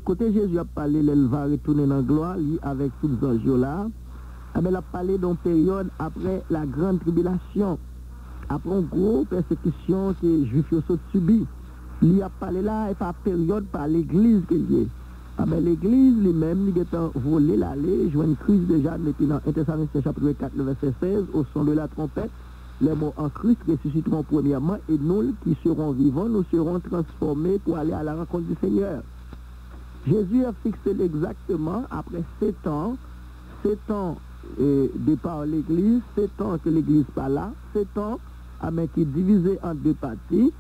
côté Jésus a parlé, il va retourner dans la gloire, lui, avec tous les anges là. Il a parlé d'une période après la grande tribulation, après une grosse persécution que les Juifs ont subi. Il a parlé là, et par période, par l'église qu'il y a. L'église lui-même, il a volé l'aller, joué une crise déjà, depuis dans 1 Thessaloniciens chapitre 4, le verset 16, au son de la trompette. Les morts en Christ ressusciteront premièrement, et nous qui serons vivants, nous serons transformés pour aller à la rencontre du Seigneur. Jésus a fixé exactement, après 7 ans de par l'église, 7 ans que l'église pas là, 7 ans qui est divisé en deux parties,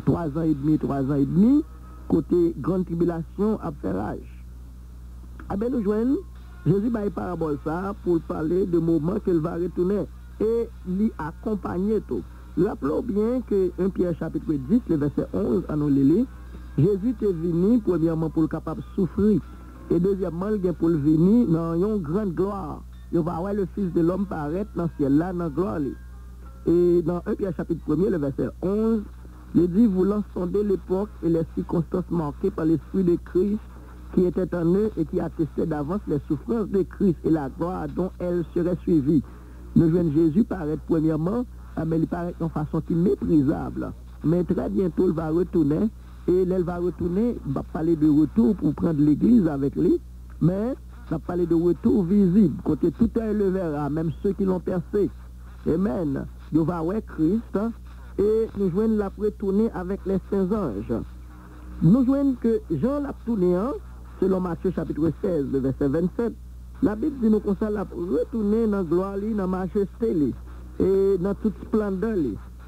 3 ans et demi, côté grande tribulation à ferrage. Nous joignons, Jésus va y parabole ça pour parler de moment qu'il va retourner et l'y accompagner tout. Rappelons bien que 1 Pierre chapitre 10, le verset 11, à nous lire, Jésus est venu premièrement pour le capable de souffrir et deuxièmement il est pour le venir dans une grande gloire. Il va voir le Fils de l'homme paraître dans le ciel là, dans la gloire. Et dans 1 Pierre chapitre 1, le verset 11, il dit, voulant sonder l'époque et les circonstances marquées par l'Esprit de Christ qui était en eux et qui attestait d'avance les souffrances de Christ et la gloire dont elle serait suivie. Nous voyons Jésus paraître premièrement, mais il paraît d'une façon qui est méprisable. Mais très bientôt, il va retourner. Et là, il va retourner, il va parler de retour pour prendre l'église avec lui. Mais il va parler de retour visible. Côté tout œil le verra, même ceux qui l'ont percé. Amen. Il va voir Christ. Et nous voyons la retourner avec les saints anges. Nous voyons que Jean l'a tourné, selon Matthieu chapitre 16, le verset 27. La Bible dit nous qu'on l'a retourné dans la gloire, dans la majesté, et dans toute splendeur.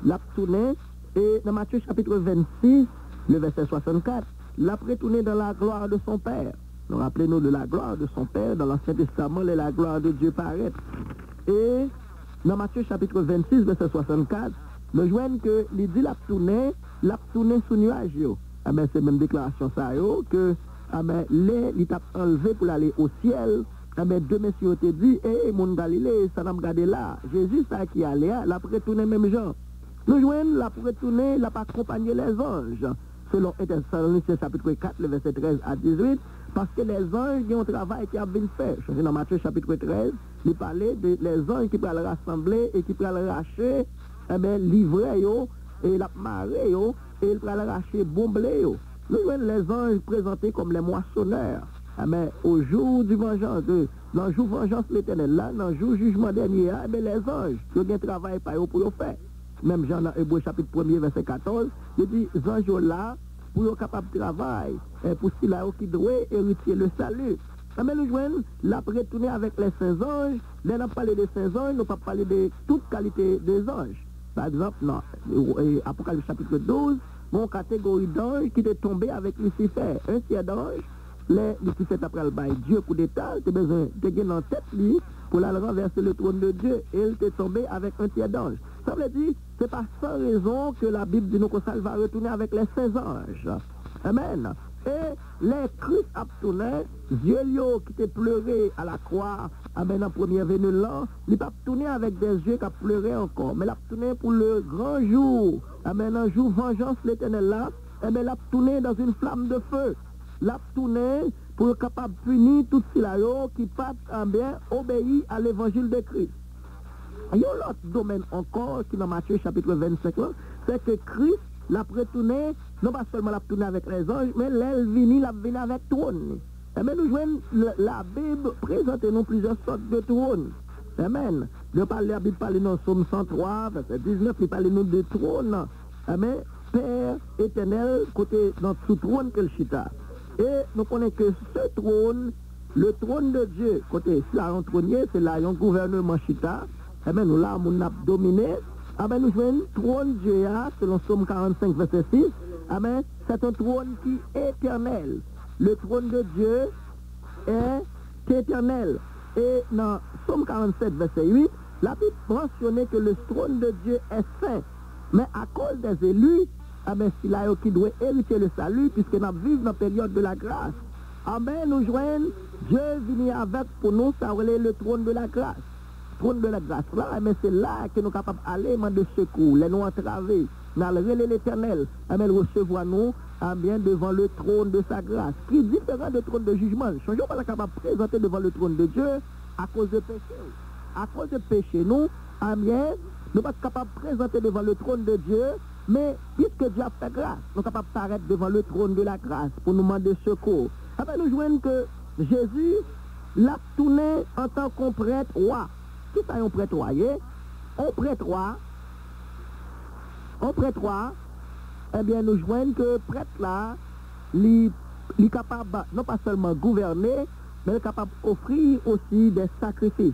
L'a tourné, et dans Matthieu chapitre 26, le verset 64, l'a retourné dans la gloire de son Père. Donc, rappelez-nous de la gloire de son Père, dans l'Ancien Testament, et la gloire de Dieu paraît. Et dans Matthieu chapitre 26, verset 64, nous voyons que il dit l'a tourné sous nuage. C'est même déclaration ça, que les t'a enlevé pour aller au ciel. Deux messieurs te dit, mon Galilée, ça n'a pas regardé là. Jésus, ça qui allait, l'a retourné même gens. Nous joignons, l'a retourné, l'a accompagné les anges. Selon 1 Thessaloniciens chapitre 4, le verset 13 à 18, parce que les anges ont un travail qui a bien fait. Dans Matthieu chapitre 13, il parlait des anges qui peuvent rassembler et qui peuvent racher, livrer, et la marée, et ils peuvent racher bomblé. Nous voyons les anges présentés comme les moissonneurs. Au jour du vengeance, dans le jour vengeance l'éternel, là, dans le jour jugement dernier, les anges, ils ont un travail pour le faire. Même Jean dans Hébreux chapitre 1er, verset 14, il dit, les anges là, pour être capable de travailler, pour ce qu'il a qui doit hériter le salut. Nous joignons la retourner avec les saints anges. Là, on parle des saints anges, nous pas parler de toute qualité des anges. Par exemple, dans Apocalypse chapitre 12, mon catégorie d'anges qui est tombé avec Lucifer, un tiers d'anges. Lucifer après le bail Dieu coup d'état, tu as besoin de gagner en tête lui pour la renverser le trône de Dieu et il t'est tombé avec un tiers d'ange. Ça veut dire, c'est pas sans raison que la Bible dit nous que ça va retourner avec les saints anges. Amen. Et les Christ a tourné, Dieu qui t'est pleuré à la croix, amen, en première venue là, il n'a pas tourné avec des yeux qui a pleuré encore, mais il a tourné pour le grand jour, amen, un jour vengeance l'éternel là, et bien il a tourné dans une flamme de feu. L'a tourné pour être capable de punir tout cela qui pas bien obéi à l'évangile de Christ. Il y a un autre domaine encore qui dans Matthieu chapitre 25, c'est que Christ l'a retourné, non pas seulement l'a tourné avec les anges, mais l'a venu avec trône. Amen. Nous jouons la Bible présente nous plusieurs sortes de trônes. Amen. La Bible parle dans Somme 103, verset 19, il parle nous de trône. Amen. Père éternel, côté dans sous trône que le chita. Et nous connaissons que ce trône, le trône de Dieu, côté là un trônier, c'est là un gouvernement chita, et bien nous là, on a dominé, nous jouons trône Dieu, selon Somme 45, verset 6, c'est un trône qui est éternel. Le trône de Dieu est éternel. Et dans Somme 47, verset 8, la Bible mentionne que le trône de Dieu est saint. Mais à cause des élus, c'est là qui doit hériter le salut, puisque nous vivons dans la période de la grâce. Amen, nous joignons, Dieu vient avec pour nous, ça le trône de la grâce. Trône de la grâce là, mais c'est là que nous sommes capables d'aller de secours, les nous entraver. nous allons relayer l'Éternel, amen, recevoir nous, amen, devant le trône de sa grâce, qui est différent du trône de jugement. Changeons pas capable de présenter devant le trône de Dieu à cause de péché. À cause de péché, nous, amen, nous ne sommes pas capables de présenter devant le trône de Dieu, mais puisque Dieu a fait grâce, nous sommes capables de paraître devant le trône de la grâce pour nous demander secours. Amen, nous jouons que Jésus l'a tourné en tant qu'on prêtre roi. Qui ça un prêtre roi? Un prêtre roi, eh bien, nous jouons que prêtre là, il est capable, non pas seulement gouverner, mais il est capable d'offrir aussi des sacrifices.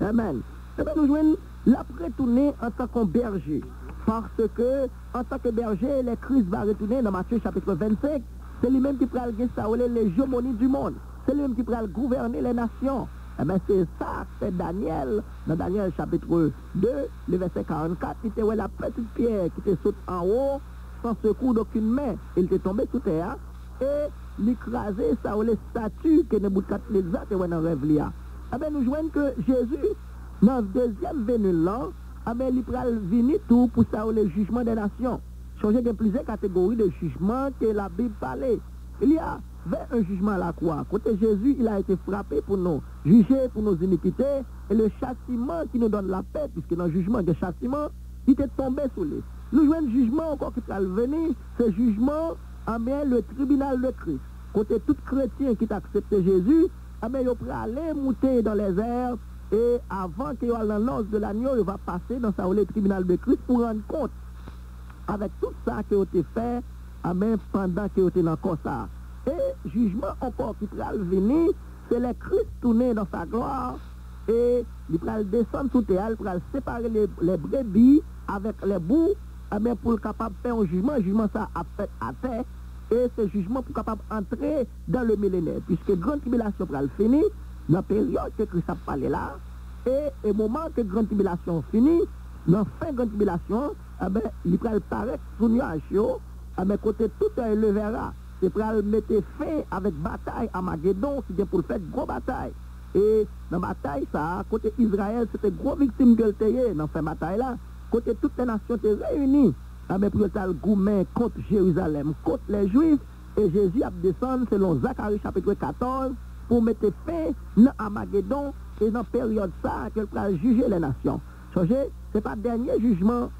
Amen. Eh bien, nous jouons la retourner en tant que berger. Parce que, en tant que berger, le Christ va retourner dans Matthieu chapitre 25. C'est lui-même qui pourra instaurer l'hégémonie du monde. C'est lui-même qui pourra gouverner les nations. Eh bien, c'est ça, c'est Daniel, dans Daniel chapitre 2, le verset 44, qui était la petite pierre qui était saute en haut, sans secours d'aucune main. Il était tombé sous terre, et l'écrasé, ça, les statues que Nebuchadnezzar était dans le rêve. Eh bien, nous jouons que Jésus, dans la deuxième venue là, eh bien, il pourra venir tout pour ça, le jugement des nations. Changer de plusieurs catégories de jugement que la Bible parlait. Il y a un jugement à la croix. Côté Jésus, il a été frappé pour nous juger pour nos iniquités et le châtiment qui nous donne la paix, puisque dans le jugement de châtiment, il était tombé sous les. Nous jouons un jugement encore qui va venir, ce jugement, eh bien, le tribunal de Christ. Côté tout chrétien qui a accepté Jésus, eh bien, il peut aller monter dans les airs et avant qu'il y ait l'annonce de l'agneau, il va passer dans le tribunal de Christ pour rendre compte avec tout ça qui a été fait, eh bien, pendant qu'il était dans le corps ça. Et jugement encore qui va venir, c'est le Christ tourné dans sa gloire et il va descendre sous terre, il va séparer les brebis avec les bouts, pour le capable de faire un jugement ça a fait à terre, et ce jugement pour capable d'entrer dans le millénaire, puisque grande tribulation va le finir, dans la période que Christ a parlé là, et au moment que grande tribulation finit, dans la fin de grande tribulation, il va paraître sous nuage, côté tout le verra. C'est pour mettre fin avec bataille à Magédon, c'était pour faire une grosse bataille. Et dans la bataille, ça, côté Israël, c'était une grosse victime que le dans cette bataille-là. Côté toutes les nations étaient réunies, pour le gourmet contre Jérusalem, contre les Juifs. Et Jésus a descendu selon Zacharie chapitre 14 pour mettre fin à Magédon et dans la période ça, qu'elle pourra juger les nations. Ce n'est pas le dernier jugement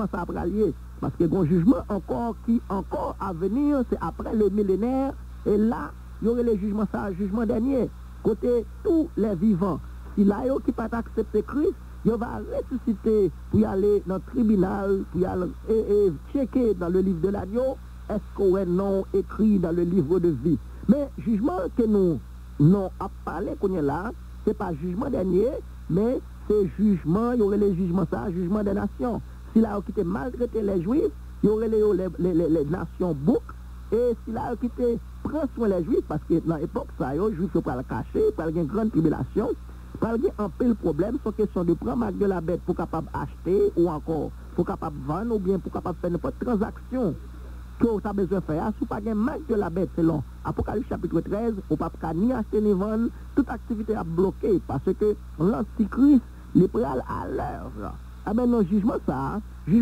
ça a lié. Parce que le jugement encore qui encore à venir, c'est après le millénaire. Et là, il y aurait le jugement, ça, le jugement dernier. Côté tous les vivants. Si là, qui ne pas accepter Christ, il va ressusciter pour y aller dans le tribunal, pour y aller et checker dans le livre de l'agneau, est-ce qu'on a un nom écrit dans le livre de vie. Mais le jugement que nous avons parlé, qu'on est là, ce n'est pas le jugement dernier, mais c'est jugement, il y aurait le jugement, ça, le jugement des nations. Si là, qui était maltraité les Juifs, il y aurait les nations bouc. Et si là, qui était prend soin les Juifs, parce que dans l'époque, ça, les Juifs ne peuvent pas le cacher, pas une grande tribulation, pas un peu le problème, c'est question de prendre marque de la bête pour capable acheter, ou encore pour capable vendre, ou bien pour capable faire n'importe quelle transaction que tu as besoin de faire. Si pas une marque de la bête, selon Apocalypse chapitre 13, ou pas ni acheter ni vendre, toute activité a bloqué, parce que l'antichrist, les prêts à l'heure. Eh bien, non, jugement ça, eh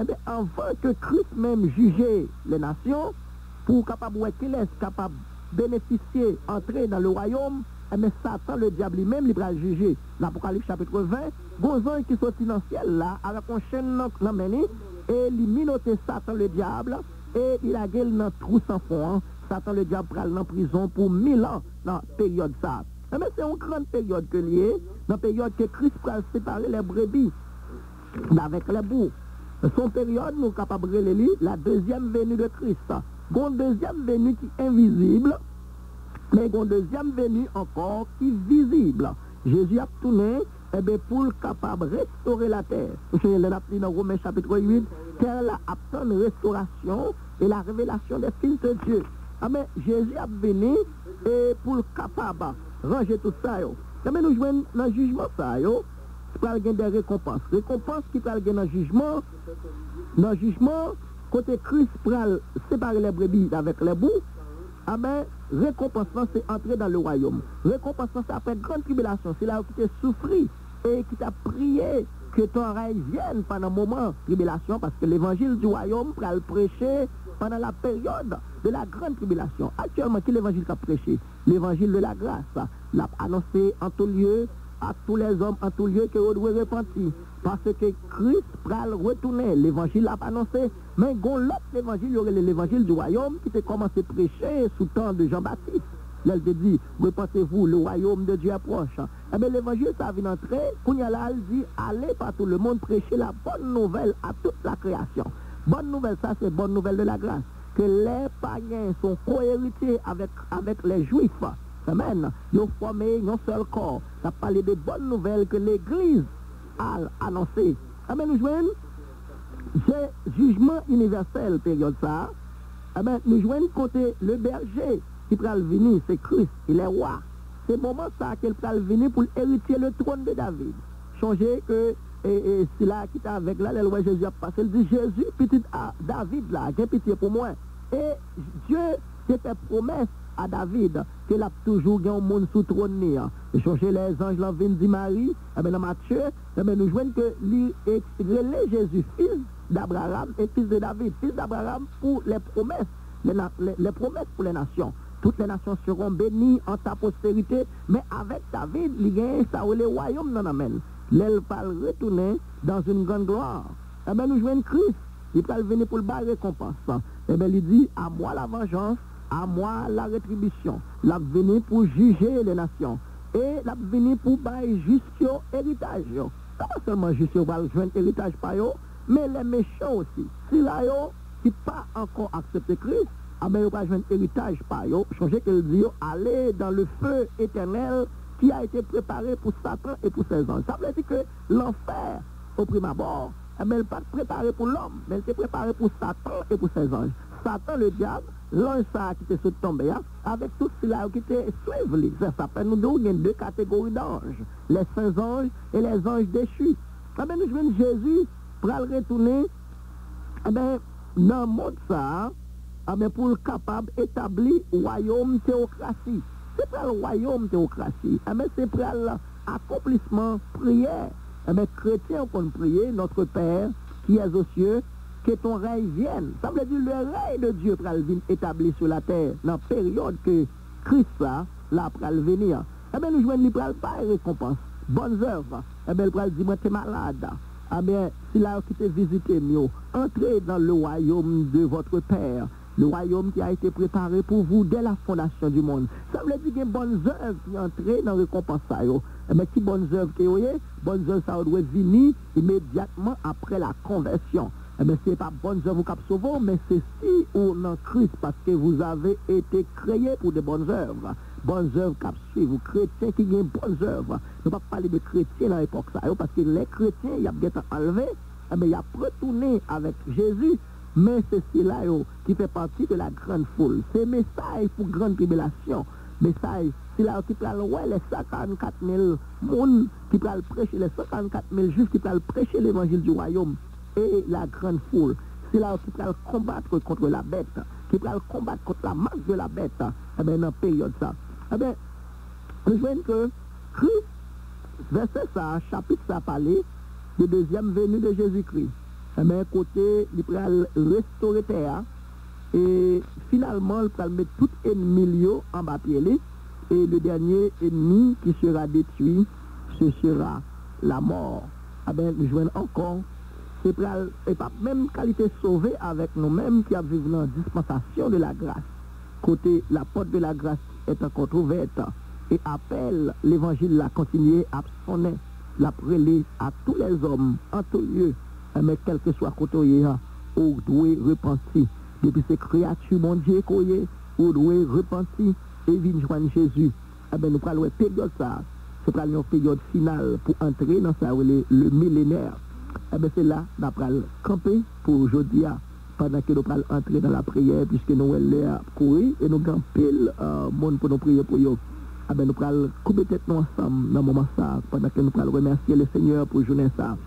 bien, avant que Christ même jugeait les nations, pour capable qu'il est capable de bénéficier, entrer dans le royaume, eh bien, Satan, le diable lui-même, il va juger. L'Apocalypse chapitre 20, Gonzon qui sortit dans le ciel là, avec un chêne dans la main, et il minotait Satan, le diable, et il a gueule dans trou sans fond. Satan, le diable, pral en prison pour 1000 ans dans la période ça. Mais c'est une grande période que lié, dans la période que Christ va séparer les brebis avec les bouts. Son période, nous sommes capables de lire la deuxième venue de Christ. Une deuxième venue qui est invisible, mais une deuxième venue encore qui est visible. Jésus a tourné pour capable de restaurer la terre. Je l'ai appris dans Romains chapitre 8, terre a obtenu restauration et la révélation des fils de Dieu. Mais Jésus a venu et pour le capable ranger tout ça. Mais nous jouons dans le jugement ça, il va y avoir des récompenses. Récompenses qui va y avoir dans le jugement, côté Christ pour séparer les brebis avec les bouts, récompense c'est entrer dans le royaume. Récompense c'est après grande tribulation, c'est là où tu as souffri et qui t'a prié que ton règne vienne pendant un moment tribulation, parce que l'évangile du royaume va le prêcher pendant la période de la grande tribulation. Actuellement, qui l'évangile qu'a prêché? L'évangile de la grâce. L'a annoncé en tout lieu, à tous les hommes, en tout lieu, que vous devez repentir. Parce que Christ va le retourner. L'évangile l'a annoncé. Mais l'autre évangile, il y aurait l'évangile du royaume qui s'est commencé à prêcher sous le temps de Jean-Baptiste. Là, il te dit, repentez-vous, le royaume de Dieu approche. Eh bien, l'évangile, ça vient entrer. Kounyala, il dit, allez par tout le monde prêcher la bonne nouvelle à toute la création. Bonne nouvelle, ça, c'est bonne nouvelle de la grâce. Que les païens sont co-héritiers avec les juifs. Amen. Ils ont formé un seul corps. Ça parle de bonnes nouvelles que l'Église a annoncées. Amen, nous jouons. C'est jugement universel, période ça. Amen, nous jouons côté le berger qui va venir, c'est Christ, il est roi. C'est le moment ça qu'il va venir pour hériter le trône de David. Changer que, si là, qui est avec là, le roi Jésus a passé, il dit Jésus, petit David là, qui pitié pour moi. Et Dieu s'est fait promesse à David qu'il a toujours un monde sous trône. Et changer les anges, l'en viennent dit Marie, dans Matthieu, nous jouons que relais Jésus, fils d'Abraham et fils de David, fils d'Abraham pour les promesses, les promesses pour les nations. Toutes les nations seront bénies en ta postérité, mais avec David, il y a ça où les royaumes n'en amènent. L'elle va retourner dans une grande gloire. Eh bien, nous jouons Christ, il va venir pour le bas récompense. Eh bien, il dit, à moi la vengeance, à moi la rétribution. Il va venir pour juger les nations. Et il va venir pour bailler juste héritage. Pas seulement juste pour joindre héritage par eux, mais les méchants aussi. Si là, qui n'ont pas encore accepté Christ, ah ben, il va jouer un héritage par eux, changer qu'il dit, aller dans le feu éternel qui a été préparé pour Satan et pour ses anges. Ça veut dire que l'enfer, au prime abord, eh ben, il n'est pas préparé pour l'homme, mais il est préparé pour Satan et pour ses anges. Satan, le diable, l'ange ça qui était tombé, avec tout cela qui était suivi. Ça s'appelle, nous deux, il y a deux catégories d'anges, les saints anges et les anges déchus. Eh ben, nous jouons Jésus pour le retourner, eh ben, dans le monde ça, pour le capable d'établir royaume théocratie. C'est pour le royaume théocratie. C'est pour l'accomplissement prière. Chrétiens qu'on prie, notre Père qui est aux cieux, que ton règne vienne. Ça veut dire le règne de Dieu pour venir établi sur la terre dans la période que Christ là pour venir. Nous jouons pour pas récompense. Bonnes œuvres. Il va dire, moi, tu es malade. Si là, qui te visité mieux, entrez dans le royaume de votre Père. Le royaume qui a été préparé pour vous dès la fondation du monde. Ça veut dire qu'il y a des bonnes œuvres qui entrent dans la récompense. Mais qui bonnes œuvres qui ont bonnes œuvres, ça doit venir immédiatement après la conversion. Ce n'est pas bonnes œuvres qui sauvent, mais c'est si ou en Christ, parce que vous avez été créés pour des bonnes œuvres. Bonnes œuvres qui suivent. Vous chrétiens qui ont bonnes œuvres. Je ne vais pas parler de chrétiens dans l'époque, parce que les chrétiens, il y a bien enlevé, il y a retourné avec Jésus. Mais c'est cela qui fait partie de la grande foule. C'est message pour grande tribulation. Message, c'est là qui peut les 54 000 personnes qui peuvent prêcher, les 54 000 juifs qui peuvent prêcher l'évangile du royaume et la grande foule. C'est là qui peut combattre contre la bête, qui peut combattre contre la masse de la bête. Eh bien, dans la période ça. Eh bien, nous voyons que Christ, verset ça, chapitre ça, parlait de deuxième venue de Jésus-Christ. Mais côté, il va restaurer terre et finalement, il va mettre tout ennemi en bas pied. Et le dernier ennemi qui sera détruit, ce sera la mort. Ah ben, nous jouons encore. C'est pas même qualité sauvée avec nous-mêmes qui vivons dans la dispensation de la grâce. Côté, la porte de la grâce est encore ouverte et appelle l'évangile à continuer à sonner, la préler à tous les hommes, en tout lieu. Mais quel que soit côté, ou doit repentir. Depuis ces créatures, mon Dieu, ou doit repentir et venir joindre Jésus. Eh bien, nous parlons de période ça. C'est pas une période finale pour entrer dans ça, le millénaire. Eh bien, c'est là, nous allons camper pour aujourd'hui, pendant que nous allons entrer dans la prière, puisque nous allons courir et nous allons pile monde pour nous prier pour eux. Eh bien, nous allons couper tête nous ensemble dans le moment ça, pendant que nous allons remercier le Seigneur pour journée ça.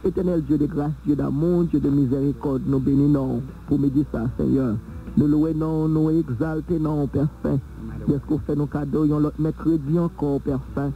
Éternel Dieu de grâce, Dieu d'amour, Dieu de miséricorde, nous bénissons pour me dire ça, Seigneur. Nous louons, nous exaltons, Père Saint. Est-ce qu'on fait nos cadeaux, l'autre mercredi encore, Père Saint.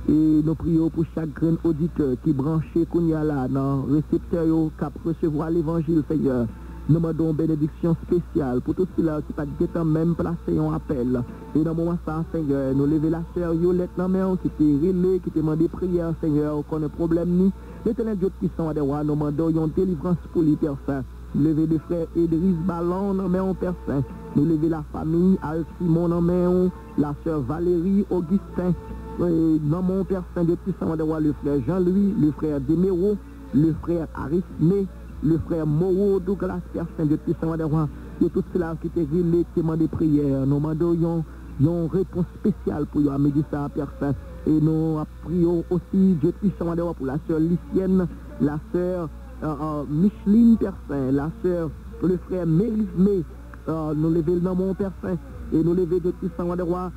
Et nous prions pour chaque grand auditeur qui branché qu'on y a là dans le récepteur qui a recevoir l'évangile, Seigneur. Nous demandons une bénédiction spéciale pour tous ceux-là qui pas même placé en appel. Et dans le moment ça, Seigneur, nous lever la sœur Yolette qui était relée, qui demandé prière, Seigneur, qu'on a problème ni. L'éternel Dieu puissant à des rois, nous demandons une délivrance pour les personnes. Nous lever le frère Idriss Ballon, nous mettons personne. Nous lever la famille Al Simon, nous mettons la sœur Valérie Augustin. Dans mon Père Saint de puissant de roi, le frère Jean-Louis, le frère Deméro, le frère Arismé, le frère Moreau, Douglas, Père Saint de puissant de roi, de tout cela qui était relé, qui demandé prière. Nous demandons une réponse spéciale pour eux, midi ça, Père Saint. Et nous prions aussi Dieu puissant de roi pour la sœur Lycienne, la sœur Micheline, Père Saint, la sœur, le frère Mérismé, nous levons dans mon Père Saint. Et nous lever de puissant de roi,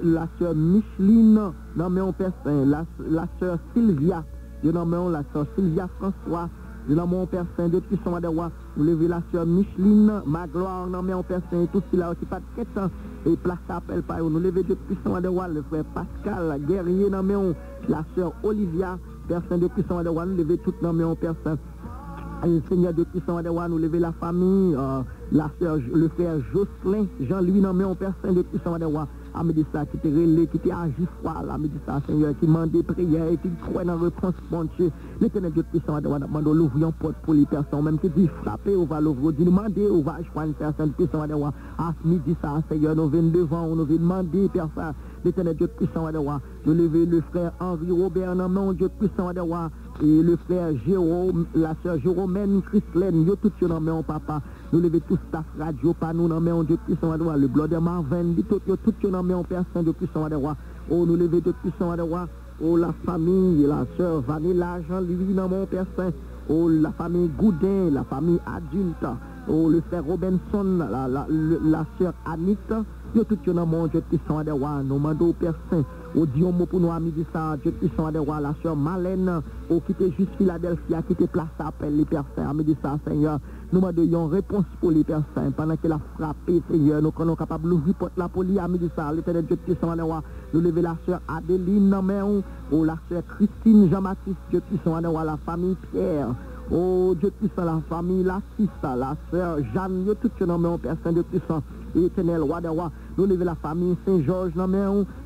la sœur Micheline, nous mettons Père Saint, la sœur Sylvia, nous mettons la sœur Sylvia François, nous mettons Père Saint de puissant de roi, nous lever la sœur Micheline, ma gloire, nous mettons Père Saint, tout cela qui pas de quête, et place appel par nous lever de puissant de roi, le frère Pascal, guerrier, nous mettons la sœur Olivia, Père Saint de puissant de roi, nous lever tout, nous mettons Père Saint. Seigneur de puissant de roi, nous lever la famille, la sœur, le frère Jocelyn, Jean-Louis, non mais on Père Saint de puissant de roi, à me dire ça, qui te relais, qui te agit froid, à me dire ça, Seigneur, qui demande des prières, qui croit dans la réponse, bon Dieu, l'éternel Dieu puissant de roi, nous demandons l'ouvrir en porte pour les personnes, même qui dit frapper, on va l'ouvrir, dit demander, on va joindre personne puissant de roi, à midi ça, Seigneur, nous venons devant, nous venons demander, personne, l'éternel Dieu puissant de roi, nous lever le frère Henri Robert, non mais Dieu puissant de roi, et le frère Jérôme, la sœur Jérôme, Christlaine, yo tout yo nan men papa, nous lever tout staff radio pas nous nan men Dieu puissant de roi, le bloc de Marvin, tout yo nan men personne de puissant de roi. Oh nous lever de puissant de roi, oh la famille, la sœur Vanilla Jean-Louis nan mon personne, oh la famille Goudin, la famille adulte, oh le frère Robinson, la sœur Anita, yo tout yo nan mon Dieu puissant de roi, nous mandons personne. Au Dieu mot pour nous amis dit ça, Dieu puissant de roi, la sœur Malène, au qui était juste Philadelphia, qui était place à appel les personnes, amis dit ça, Seigneur. Nous demandons une réponse pour les personnes, pendant qu'elle a frappé, Seigneur, nous sommes capables d'ouvrir porte la police, amis dit ça, l'éternel Dieu puissant de roi, nous lever la sœur Adéline, ou la sœur Christine Jean-Baptiste, Dieu puissant de roi, la famille Pierre. Oh Dieu puissant, la famille, la Sissa, la sœur Jeanne, tout ce nom en personne de puissant, éternel roi des rois. Nous levons la famille Saint-Georges,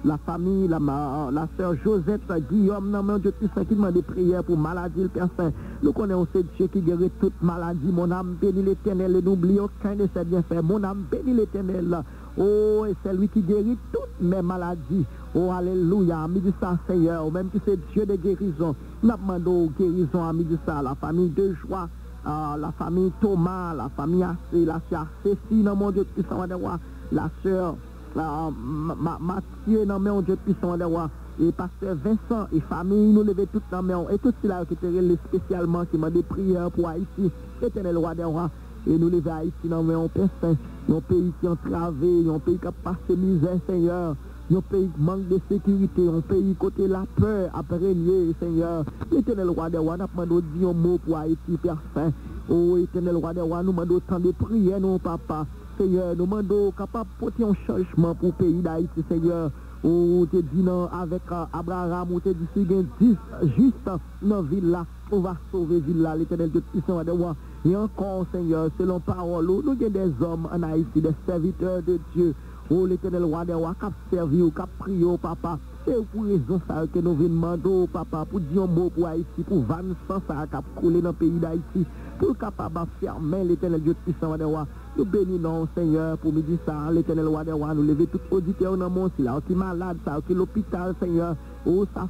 la famille, la sœur Josette, Guillaume, Dieu puissant, qui demande des prières pour maladie, le Père Saint. Nous connaissons ce Dieu qui guérit toute maladie. Mon âme bénit l'éternel et n'oublie aucun de ses bienfaits. Mon âme bénit l'éternel. Oh, et c'est lui qui guérit toutes mes maladies. Oh, alléluia, midi ça, Seigneur, même si c'est Dieu de guérison. Nous demandons guérison à midi ça, la famille de joie, la famille Thomas, la famille Assé, la sœur Cécile, non, mon Dieu puissant de roi, la sœur Mathieu, non, mon Dieu puissant de roi, et pasteur Vincent et famille, nous levons toutes dans main, et tout cela qui était spécialement, qui m'a des prières pour Haïti, éternel roi des rois. Et nous levons Haïti dans un Père Saint, un pays qui est entravé, un pays qui a passé misère, Seigneur, un pays qui manque de sécurité, un pays côté la peur a régné, Seigneur. L'éternel roi des rois, nous demandons un mot pour Haïti, Père Saint. Oh, éternel roi des rois, nous demandons tant de prières, non, papa. Seigneur, nous demandons capable de porter un changement pour le pays d'Haïti, Seigneur. Oh, tu dis non, avec Abraham, ou tu dis si il y a 10 juste dans la ville là, on va sauver la ville là, l'éternel de puissant de roi. Et encore, Seigneur, selon parole, nous avons des hommes en Haïti, des serviteurs de Dieu. Oh, l'éternel roi des rois, qui a servi ou qui a prié, papa. C'est pour raison ça que nous venons demander, papa, pour dire un mot pour Haïti, pour 25 ça qui a coulé dans le pays d'Haïti, pour capable de fermer l'éternel Dieu puissant des rois. Nous bénissons, Seigneur, pour me dire ça, l'éternel roi des rois, nous lever tout auditeur dans le monde, là, qui est malade, ça, qui est l'hôpital, Seigneur. Oh, sa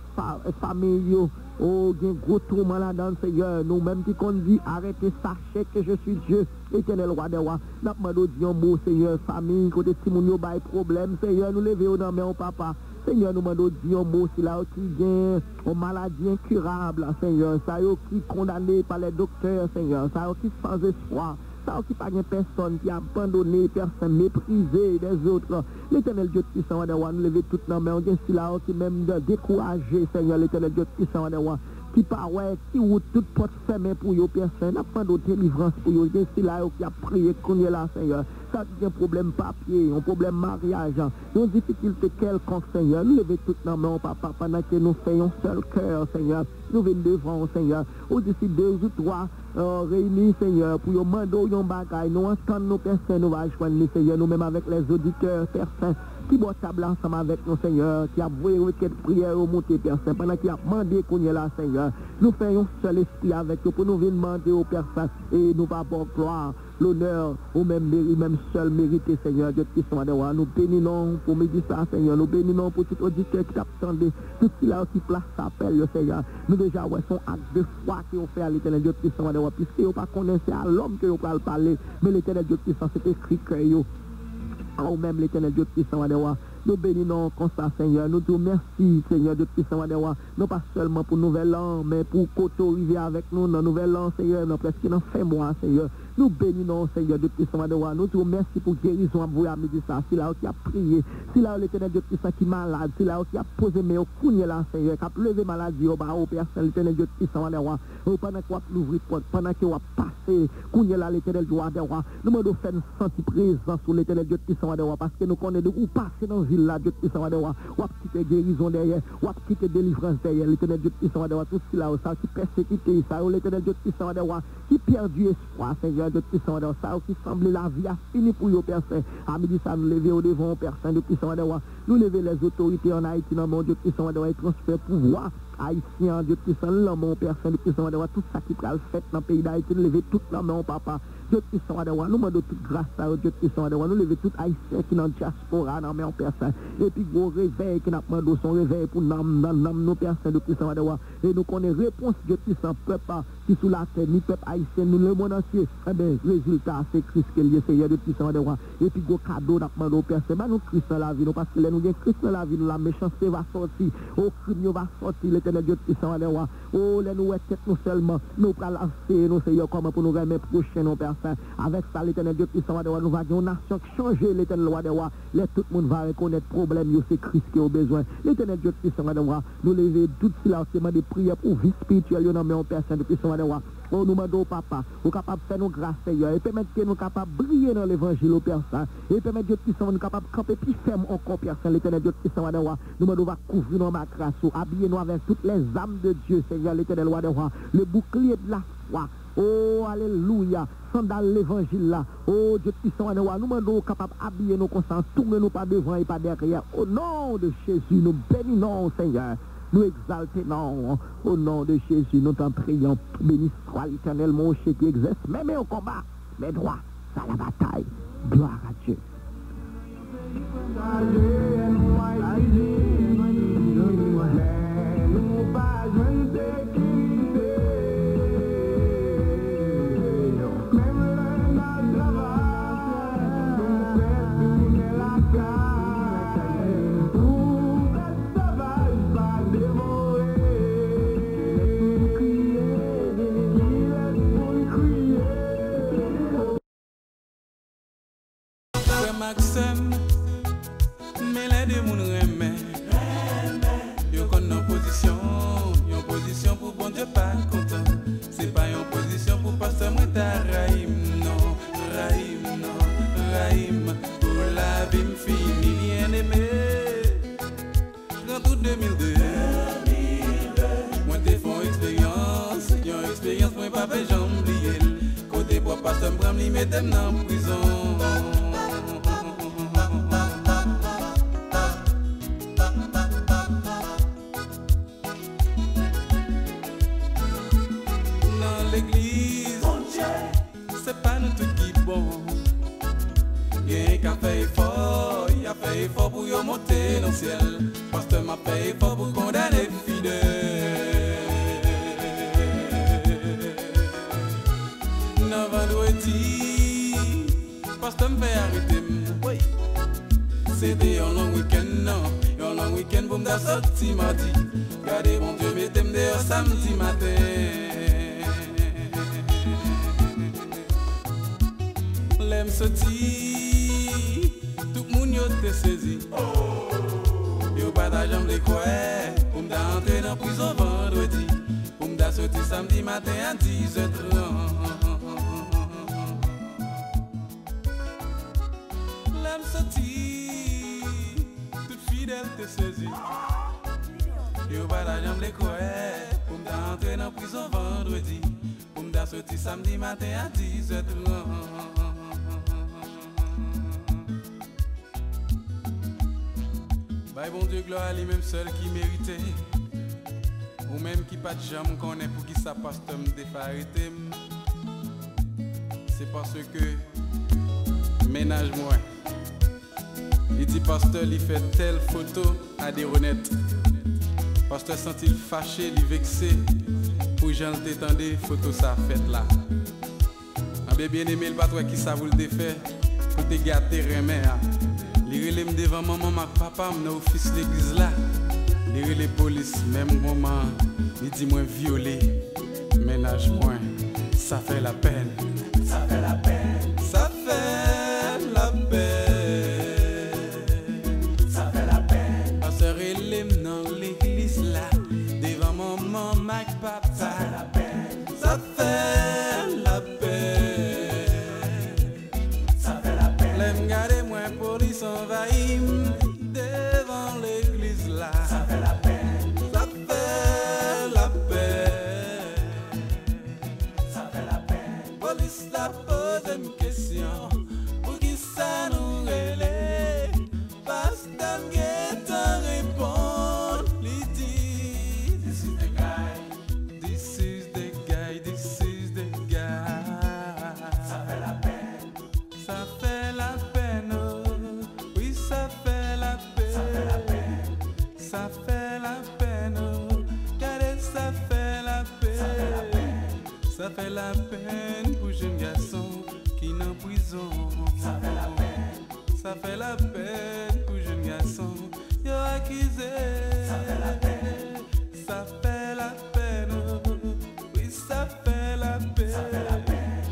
famille, oh, il y a un gros tourment là-dedans, Seigneur. Nous-mêmes qui conduisons, arrêtez, sachez que je suis Dieu, éternel roi des rois. Nous demandons un mot, Seigneur, famille, côté Timounio, bail problème, Seigneur, nous levons dans main, papa. Seigneur, nous demandons un mot, c'est là qui vient aux maladies incurables, Seigneur. Ça qui est condamné par les docteurs, Seigneur. Ça qui est sans espoir. Ça qui pas de personne qui a abandonné, personne méprisé des autres. L'éternel Dieu puissant de roi, nous lever toutes nos mains. On est là qui même découragé, Seigneur, l'éternel Dieu puissant de roi. Qui paraît, qui ouvre toute porte fermée pour eux, personne. N'a pas de délivrance pour eux. On est là qui a prié, qu'on est là, Seigneur. ça qui a un problème papier, un problème mariage, une difficulté quelconque, Seigneur, nous levons toutes nos mains, papa, pendant que nous faisons seul cœur, Seigneur, nous venons devant, Seigneur, ou d'ici 2 ou 3 réunis, Seigneur, pour nous demander un bagage, nous entendons nos personnes, nous allons joindre, Seigneur, nous-mêmes avec les auditeurs, Père Saint, qui boit table ensemble avec nous, Seigneur, qui a voué requête prière au monté, Père Saint, pendant qu'il a demandé qu'on est là, Seigneur, nous faisons seul esprit avec eux pour nous venir demander au Père Saint, et nous pas pour gloire, l'honneur, ou même seul mérité, Seigneur, Dieu qui sont à nous bénissons pour méditer ça, Seigneur, nous bénissons pour tout auditeur qui t'attendait, tout cela qui place appel, Seigneur, nous déjà, ouais, son acte de foi qui ont fait à l'éternel Dieu qui sont à puisque vous pas connaissez à l'homme que vous pouvez parler, mais l'éternel Dieu qui sont, c'est écrit que vous, ou même l'éternel Dieu qui sont à nous bénissons comme ça, Seigneur. Nous disons merci, Seigneur, Dieu puissant, non pas seulement pour nouvel an, mais pour qu'autoriser avec nous dans nouvel an, Seigneur, dans presque dans fin mois, Seigneur. Nous bénissons, Seigneur, Dieu puissant, nous disons merci pour guérison à vous à midi ça. Si là qui a prié, si là l'éternel Dieu puissant qui est malade, si là qui a posé mes couilles là, Seigneur, qui a levé maladie au bas, au personne, l'éternel Dieu puissant, pendant qu'on a l'ouvrir porte, pendant qu'on a passé, couilles là, l'éternel Dieu, nous devons faire une sentir présence sur l'éternel Dieu puissant, parce que nous connaissons de où passer dans ville là, Dieu puissant, ou à quitter guérison derrière, ou à quitter délivrance derrière, l'éternel Dieu puissant, tout cela, ça qui persécute, ça, l'éternel Dieu puissant, qui perd du espoir, Seigneur, Dieu puissant, ça, qui semble la vie a fini pour eux, Père Saint. À midi, ça, nous lever au devant, Père Saint, Dieu puissant, nous lever les autorités en Haïti, dans mon Dieu puissant, et transférer pouvoir. Haïtien, Dieu puissant, l'homme, Père Saint, Dieu puissant, tout ça qui peut le fait dans le pays d'Haïti, nous lever toute la main, Papa. Dieu puissant, nous demandons toute grâce à Dieu puissant, nous lever tout Haïtien qui est dans le diaspora, dans le Père Saint. Et puis, gros réveil qui n'a pas demandé son réveil pour nous, Père Saint, Dieu puissant, et nous connaissons réponse, Dieu puissant, peuple qui sous la terre, ni peuple haïtien, nous le monde entier. Eh bien, résultat, c'est Christ qui est lié, Seigneur, Dieu puissant, et puis, gros cadeau, n'a demandé au Père Saint, nous Christ dans la vie, parce que nous avons Christ dans la vie, la méchanceté va sortir, au crime va sortir, l'éternel Dieu puissant, oh, les nous tête nous seulement, nous pour lancer, nous Seigneur, comment pour nous remettre prochain, nos Père Saint. Avec ça, l'éternel Dieu puissant, nous allons une nation qui change, l'éternel loi de roi, tout le monde va reconnaître le problème, c'est Christ qui a besoin. L'éternel Dieu puissant, nous lever tout cela, c'est des prières pour vie spirituelle, nous avons Père Saint, puissant, oh, nous demandons au Papa, nous capable de faire nos grâces, Seigneur, et permettre que nous capables de briller dans l'évangile au Père Saint, et permettre Dieu puissant, nous capables de camper plus ferme encore, Père Saint, l'éternel Dieu puissant, nous demandons va couvrir nos grâce, habiller nous avec toutes les âmes de Dieu, Seigneur, l'éternel roi de roi, le bouclier de la foi. Oh, alléluia, sandal l'évangile là. Oh, Dieu puissant, nous demandons capables d'habiller nos consciences, tourner nous pas devant et pas derrière. Au nom de Jésus, nous bénissons, Seigneur. Nous exaltons, au nom de Jésus, nous t'en prions. Béni soit l'Éternel, mon Dieu qui exerce, même au combat, mais droit à la bataille. Gloire à Dieu. Maxime, mais les deux moun remet. Yo kon en position pour bon Dieu pas content. C'est pas une position pour pasteur moi ta Rahim, non, Rahim. Pour la vie m'fini bien aimé. Dans tout 2002, moi t'ai fait expérience, moi pas fait j'oublier. Côté pour pasteur m'prend li mettem dans prison. Fort pour y monter dans le ciel. Pasteur m'a payé fort pour condamner fidèle. Non, vendredi, pasteur m'a fait arrêter. Oui. C'était un long week-end, non. Un long week-end pour me faire sortir mardi. Gardez mon Dieu, mettez-moi dehors samedi matin. L'aime sortir. Yo te saisi, yo pas d'argent de quoi, pour me d'entrer dans prison vendredi, pour me sortir samedi matin à 10h30. me sorti, toute fidèle te saisit. Yo pas d'argent les courir, pour m'entrer dans prison vendredi, pour me sortir samedi matin à 10h. Bye bon Dieu, gloire à lui-même seul qui méritait. Ou même qui pas de jambe connaît pour qui ça passe me défarité. C'est parce que ménage moi. Il dit pasteur, il fait telle photo à des honnêtes. Pasteur sent-il fâché, il vexé. Pour gens t'étendre photo ça fait là. Un bien aimé le patron qui ça vous le défait. Pour te gâter remè. Il relève devant maman, ma papa, mon office l'église là. Il relève les police, même moment, il dit moi violé. Ménage moi, ça fait la peine. Ça fait la peine. Ça fait la peine. Ça fait la peine. Pasteur relève dans l'église là. Devant maman, ma papa. Ça fait la peine. Ça fait la peine. Ça fait la peine. L'aime garder moi, police envahit devant l'église là. Ça fait la peine. Ça fait la peine. Ça fait la peine. Police la pose une question. Pour qui ça nous relève? Pasteur qui t'en répond. Il dit this is the guy. This is the guy. This is the guy. Ça fait la peine. Ça fait la peine. Oui, ça fait la peine. Ça fait la peine. Ça fait la peine. Regardez, ça fait la peine. Ça fait la peine pour jeune garçon qui est en prison. Ça fait la peine. Ça fait la peine pour jeune garçon qui est accusé. Ça fait la peine. Ça fait la peine. Oui, ça fait la peine. Ça fait la peine.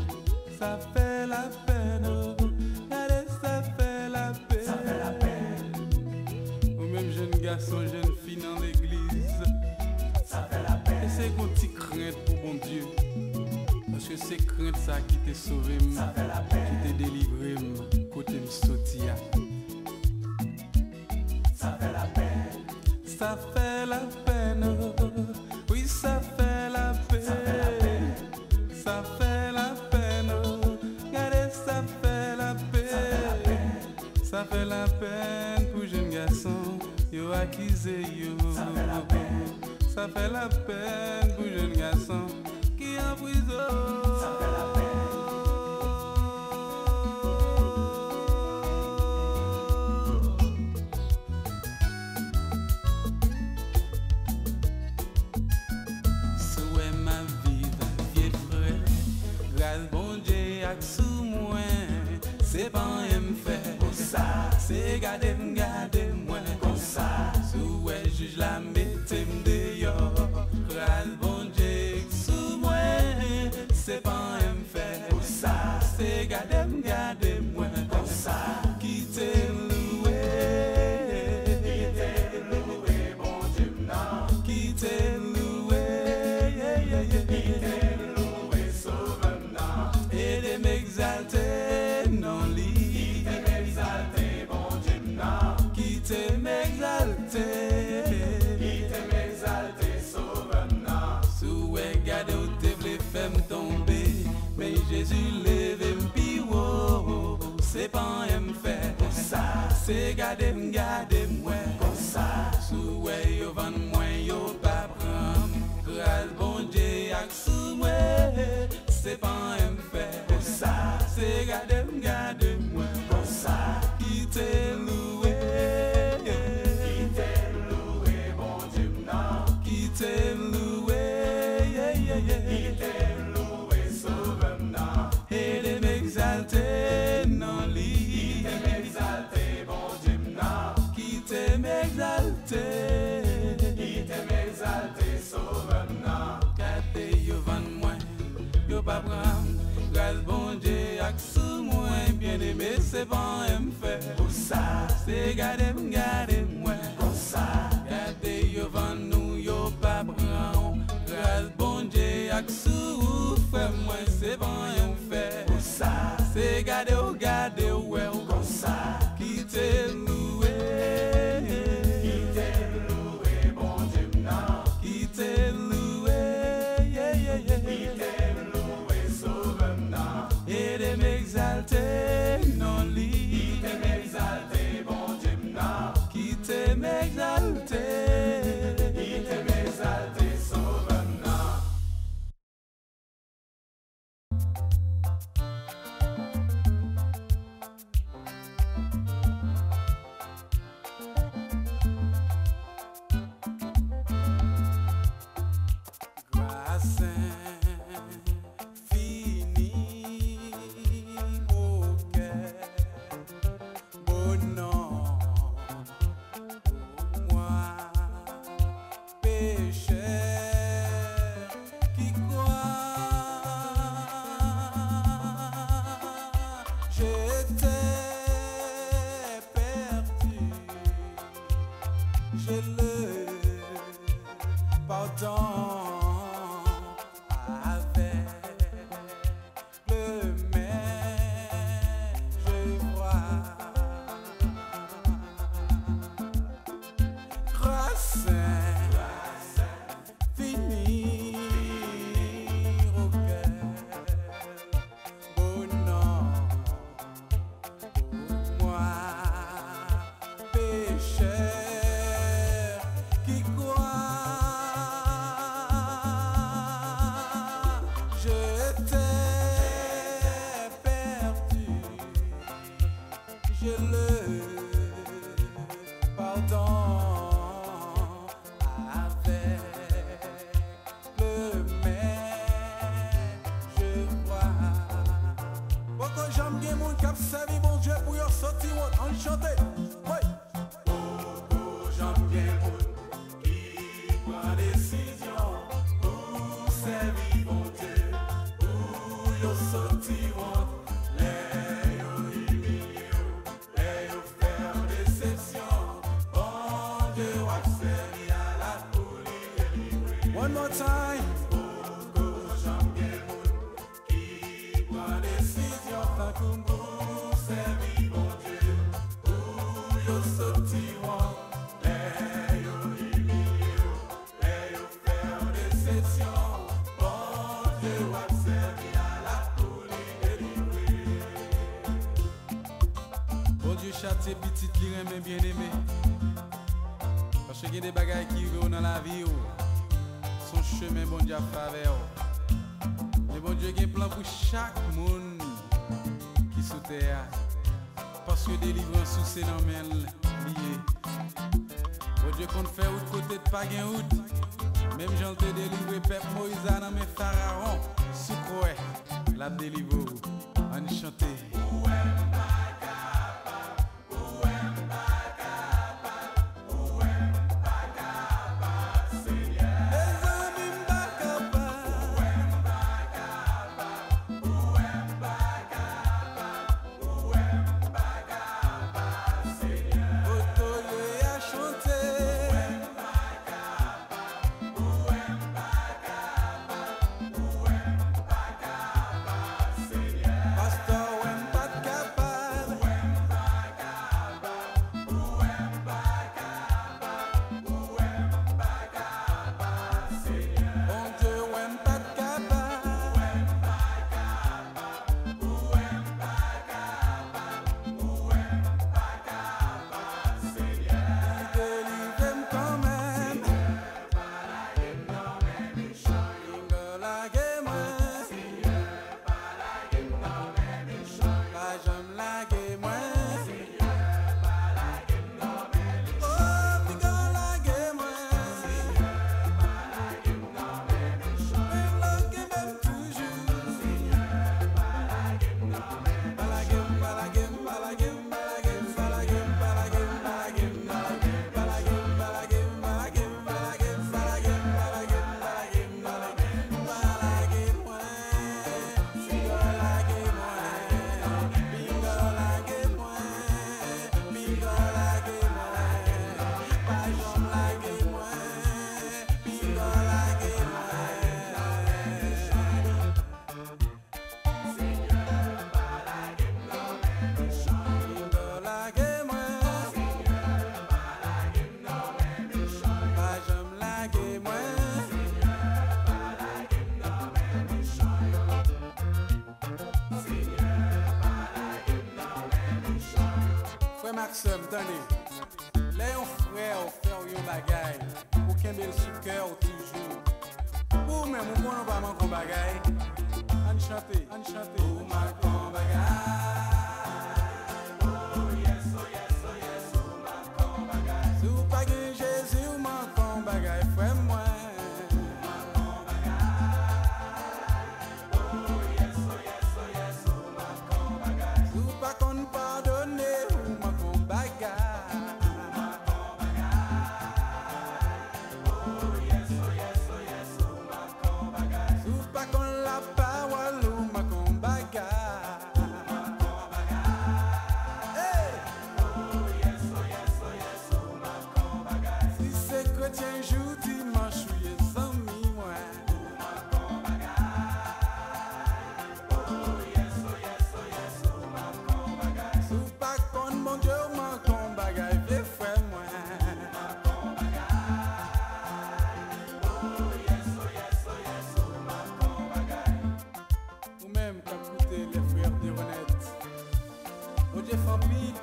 Ça fait la peine. Regardez, ça fait la peine. Ça fait la peine. Ou même jeune garçon, jeune fille dans l'église. Ça fait la peine. Et c'est une petite crainte pour bon Dieu. Parce que c'est crainte ça qui t'a sauvé, ça fait la peine. Qui t'a délivré, côté me sortir. Ça fait la peine. Ça fait la peine. Oui, ça fait la peine. Ça fait la peine. Ça fait la peine. Regardez, ça fait la peine. Ça fait la peine pour jeune garçon. Yo accusé yo. Ça fait la peine. Ça fait la peine pour jeune garçon qui est en prison. Ça fait la peine. Souhait ma vie, vieux frère. Grâce bon Dieu ak sous moi. C'est pas un fait comme ça. C'est garder moi comme ça. Souhait juge la mettez dehors. Grâce bon Dieu sous moi. C'est pas un fait comme ça. C'est garder moi comme ça. Qui t'est loué. Qui t'est loué bon Dieu non. Qui t'est loué. Qui t'est loué sauve non. Et de m'exalter non lit. Qui t'aime exalter bon Dieu non. Qui t'aime exalter. Qui t'aime exalter sauve non. Souhait garder ou te vle femme tomber. Mais Jésus lève m'piwo. C'est pas un fait comme ça. C'est garder moi comme ça. Souhait yo vend moi yo pas prendre. Grâce bon Dieu ak sous moi. C'est pas un fait comme ça. C'est garder moi comme ça. Qui t'est loué. Qui t'est loué bon Dieu non. Qui t'est loué. Qui t'est loué sauve non. Et de m'exalter non lit. Qui t'aime exalter bon Dieu non. Qui t'aime exalter. Qui t'aime exalter sauve non. Gardez yo vend moi. Yo pas prendre. Grâce bon Dieu ak sous moi. Bien aimé c'est pas un fait. Pour ça. C'est garder moi. Pour ça. Gardez yo vend nous yo pas prendre. Grâce bon Dieu ak sous frère moi c'est pas un fait. Pour ça. C'est garder ouais comme ça. Qui m'exalter. Il t'aime exalter, sauveur-moi. Grâce infinie au cœur, bon nom pour moi, pécheur qui croit. J'étais perdu, je le pardonne. One more time. Bon Dieu châtie petite li remen bien aimé. Parce qu'il y a des bagailles qui vont dans la vie. Son chemin bon Dieu a faveur. Et bon Dieu a un plan pour chaque monde qui sous terre. Parce que délivrance sous ses noms lié. Bon Dieu compte faire autre côté de pas gain route. Même j'en te délivré peuple Moïse dans mes pharaons. Sous quoi la délivre. On chanter. Maxime, tenez, Léon frère, bagaille, pour qu'un bel sous cœur toujours. Pour même, on ne pas manquer bagaille. On chante, on chante. Pour manquer bagaille. Oh yes, oh yes, oh yes, pour manquer bagaille. Si vous pas gain Jésus, vous manquez bagaille, frère moi.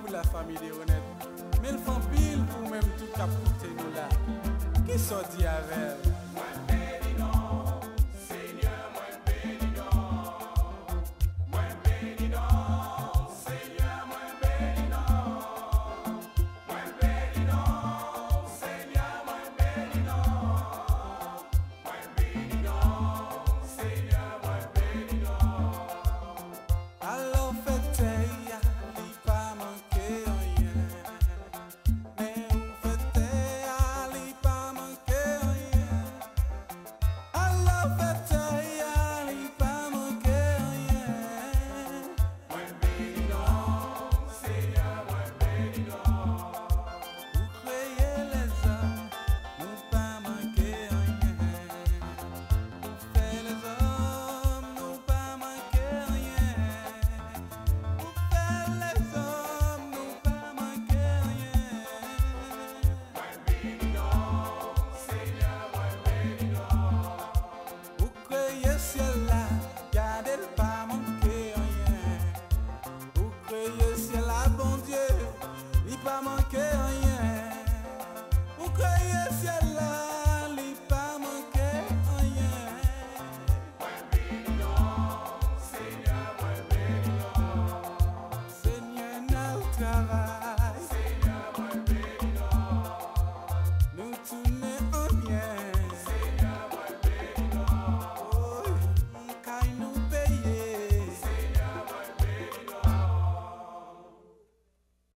Pour la famille des honnêtes, mais le font pile pour même tout capoter nous là. Qui sortit avec elle? Moi béni non, Seigneur, moi béni non. Moi béni non, Seigneur, moi béni non. Moi béni non, Seigneur, moi béni non. Moi béni non, Seigneur, moi béni non. Alors faites pas manquer rien. Vous croyez ciel là.